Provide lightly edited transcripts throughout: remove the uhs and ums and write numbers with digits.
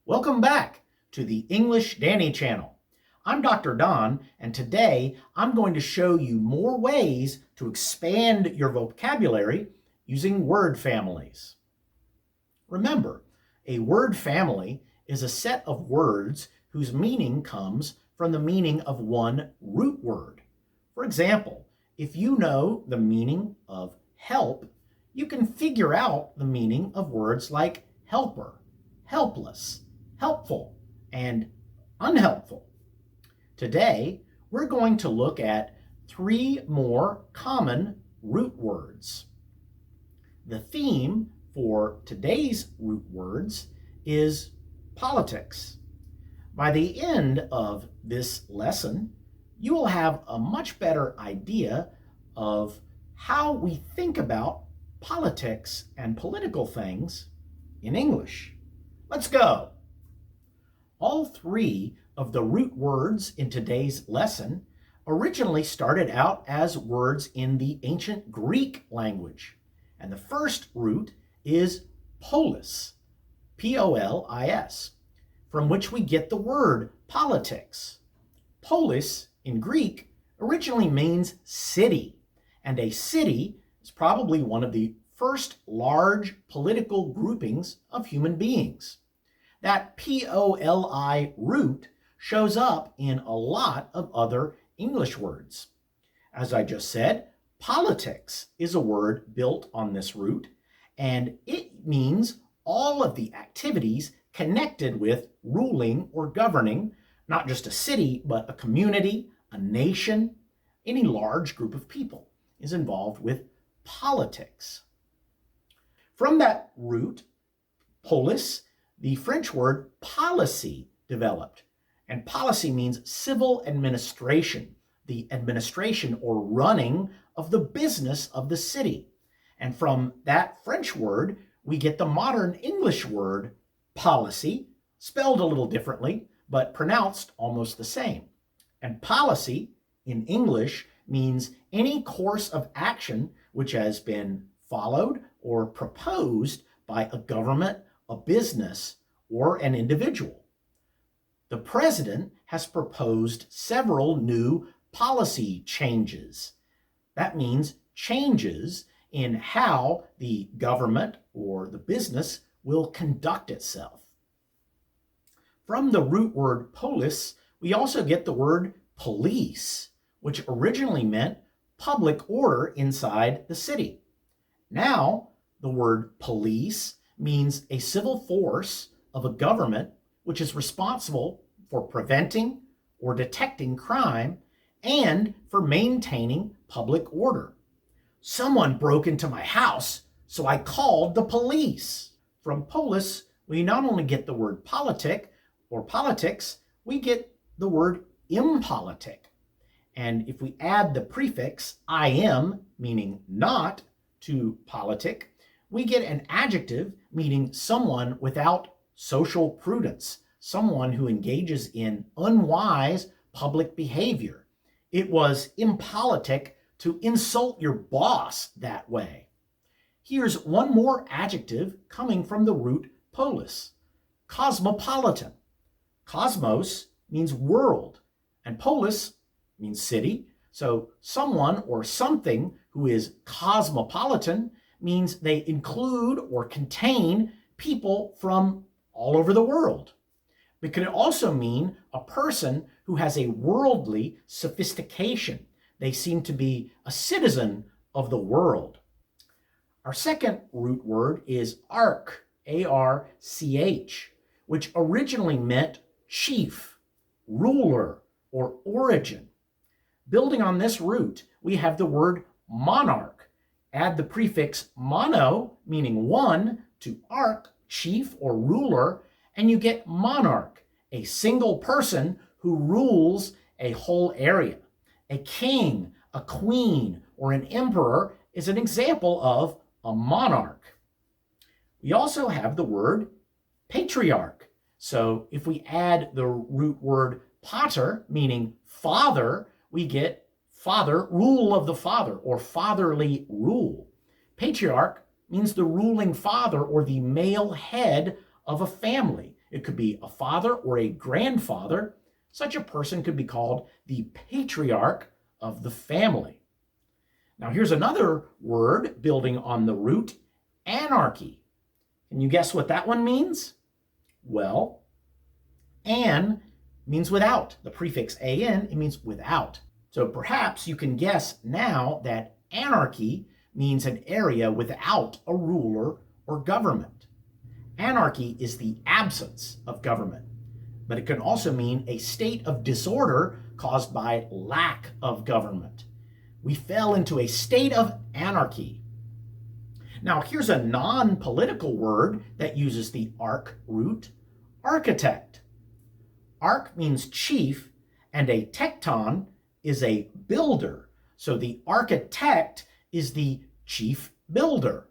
Welcome back to the English Danny channel. I'm Dr. Don, and today I'm going to show you more ways to expand your vocabulary using word families. Remember, a word family is a set of words whose meaning comes from the meaning of one root word. For example, if you know the meaning of help, you can figure out the meaning of words like helper, helpless, helpful, and unhelpful. Today, we're going to look at 3 more common root words. The theme for today's root words is politics. By the end of this lesson, you will have a much better idea of how we think about politics and political things in English. Let's go. All 3 of the root words in today's lesson originally started out as words in the ancient Greek language. And the first root is polis, P-O-L-I-S, from which we get the word politics. Polis in Greek originally means city, and a city is probably one of the first large political groupings of human beings. That P-O-L-I root shows up in a lot of other English words. As I just said, politics is a word built on this root, and it means all of the activities connected with ruling or governing, not just a city, but a community, a nation. Any large group of people is involved with politics. From that root, polis, the French word policy developed. And policy means civil administration, the administration or running of the business of the city. And from that French word, we get the modern English word policy, spelled a little differently, but pronounced almost the same. And policy in English means any course of action which has been followed or proposed by a government, a business, or an individual. The president has proposed several new policy changes. That means changes in how the government or the business will conduct itself. From the root word polis, we also get the word police, which originally meant public order inside the city. Now, the word police means a civil force of a government which is responsible for preventing or detecting crime and for maintaining public order. Someone broke into my house, so I called the police. From polis, we not only get the word politic or politics, we get the word impolitic. And if we add the prefix im, meaning not, to politic, we get an adjective meaning someone without social prudence, someone who engages in unwise public behavior. It was impolitic to insult your boss that way. Here's one more adjective coming from the root polis, cosmopolitan. Cosmos means world, and polis means city. So someone or something who is cosmopolitan means they include or contain people from all over the world. It could also mean a person who has a worldly sophistication. They seem to be a citizen of the world. Our second root word is arch, A-R-C-H, which originally meant chief, ruler, or origin. Building on this root, we have the word monarch. Add the prefix mono, meaning one, to arch, chief or ruler, and you get monarch, a single person who rules a whole area. A king, a queen, or an emperor is an example of a monarch. We also have the word patriarch. So if we add the root word pater, meaning father, we get father, rule of the father, or fatherly rule. Patriarch means the ruling father or the male head of a family. It could be a father or a grandfather. Such a person could be called the patriarch of the family. Now here's another word building on the root, anarchy. Can you guess what that one means? Well, an means without. The prefix an, it means without. So perhaps you can guess now that anarchy means an area without a ruler or government. Anarchy is the absence of government, but it can also mean a state of disorder caused by lack of government. We fell into a state of anarchy. Now here's a non-political word that uses the arch root, architect. Arch means chief, and a tecton is a builder. So the architect is the chief builder.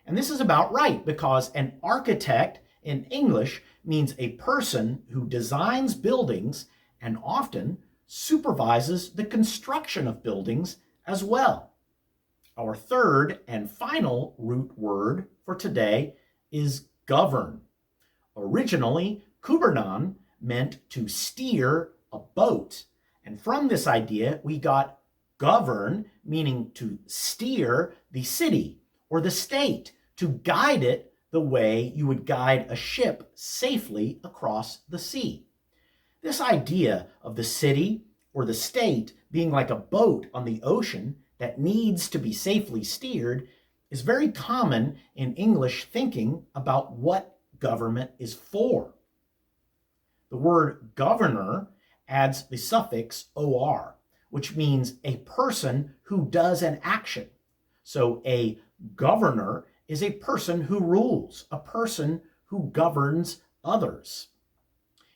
And this is about right, because an architect in English means a person who designs buildings and often supervises the construction of buildings as well. Our third and final root word for today is govern. Originally, kubernan meant to steer a boat. And from this idea, we got govern, meaning to steer the city or the state, to guide it the way you would guide a ship safely across the sea. This idea of the city or the state being like a boat on the ocean that needs to be safely steered is very common in English thinking about what government is for. The word governor adds the suffix or, which means a person who does an action. So a governor is a person who rules, a person who governs others.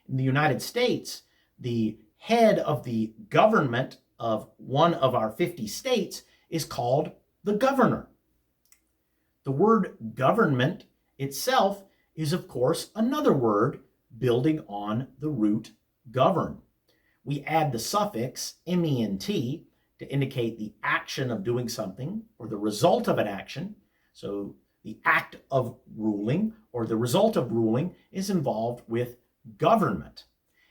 In the United States, the head of the government of one of our 50 states is called the governor. The word government itself is, of course, another word building on the root govern. We add the suffix ment to indicate the action of doing something or the result of an action. So the act of ruling or the result of ruling is involved with government.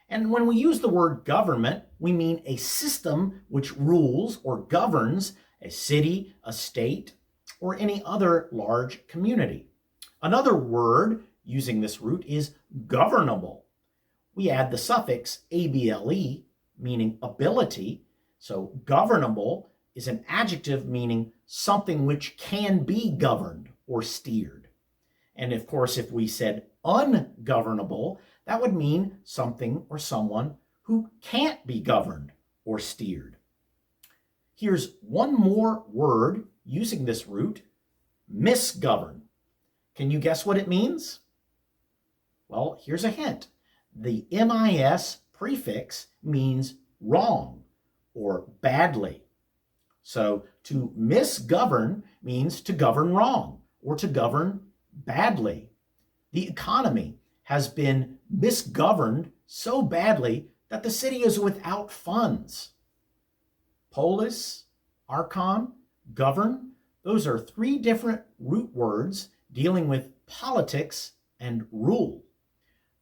And when we use the word government, we mean a system which rules or governs a city, a state, or any other large community. Another word using this root is governable. We add the suffix able, meaning ability. So governable is an adjective meaning something which can be governed or steered. And of course, if we said ungovernable, that would mean something or someone who can't be governed or steered. Here's one more word using this root, misgovern. Can you guess what it means? Well, here's a hint. The MIS prefix means wrong or badly. So to misgovern means to govern wrong or to govern badly. The economy has been misgoverned so badly that the city is without funds. Polis, archon, govern, those are three different root words dealing with politics and rule.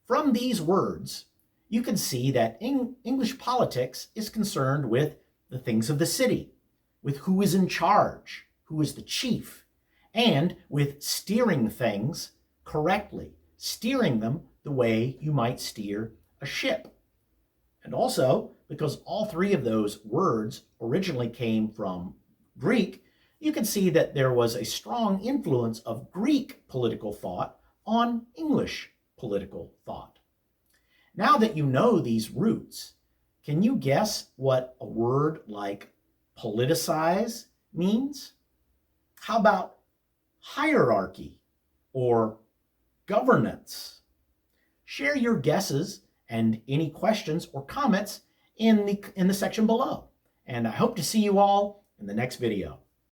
From these words, you can see that English politics is concerned with the things of the city, with who is in charge, who is the chief, and with steering things correctly, steering them the way you might steer a ship. And also, because all three of those words originally came from Greek, you can see that there was a strong influence of Greek political thought on English political thought. Now that you know these roots, can you guess what a word like politicize means? How about hierarchy or governance? Share your guesses and any questions or comments in the section below. And I hope to see you all in the next video.